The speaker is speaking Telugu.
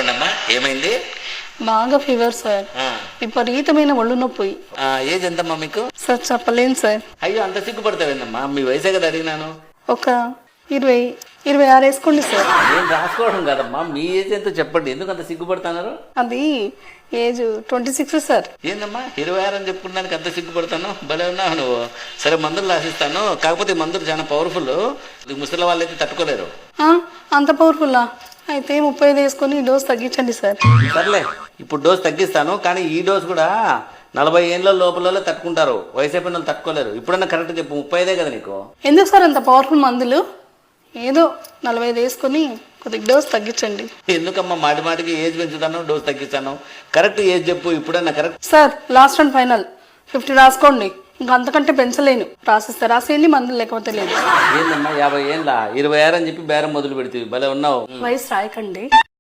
చెప్పండి అమ్మా, ఏమైంది? బాగా ఫీవర్ సార్, విపరీతమైన ఒళ్ళు నొప్పి. ఏజ్ ఎంతమ్మా మీకు? సార్ చెప్పలేను సార్. అయ్యో, అంత సిగ్గుపడతావేందమ్మా? మీ వయసే కదా అడిగినాను. ఒక 26 వేసుకోండి సార్. నేను రాసుకోవడం కదమ్మా, మీ ఏజ్ ఎంతో చెప్పండి. ఎందుకు అంత సిగ్గుపడుతున్నారు? అది ఏజ్ 26 సార్. ఏందమ్మా 26 అని చెప్పుకున్నానికి అంత సిగ్గుపడతాను? భలే ఉన్నావు నువ్వు. సరే, మందులు రాసిస్తాను. కాకపోతే ఈ మందులు చాలా పవర్ఫుల్, ముసలి వాళ్ళు అయితే తట్టుకోలేరు. అంత పవర్ఫుల్లా? అయితే 35 వేసుకొని డోస్ తగ్గించండి సార్. సర్లే, ఇప్పుడు డోస్ తగ్గిస్తాను. కానీ ఈ డోస్ కూడా 40 ఏళ్ళ లోపల తట్టుకుంటారు, వయసు అయిపోయిన వాళ్ళు తట్టుకోలేరు. ఇప్పుడన్నా కరెక్ట్ చెప్పు, 35 కదా నీకు? ఎందుకు సార్ అంత పవర్ఫుల్ మందులు? ఏదో 45 వేసుకొని కొద్దిగా డోస్ తగ్గించండి. ఎందుకమ్మా మాటి మాటికి ఏజ్ పెంచుతాను, డోస్ తగ్గిస్తాను? కరెక్ట్ ఏజ్ చెప్పు ఇప్పుడన్నా. Correct sir, last and final 50 రాసుకోండి. ఇంకా అంతకంటే పెంచలేను. రాసిస్తే రాసేయండి, మందులు లేకపోతే లేదు. ఏందమ్మా 50 ఏళ్ళ 26 అని చెప్పి బేరం మొదలు పెడితే భలే ఉన్నావు. వయసు రాయకండి.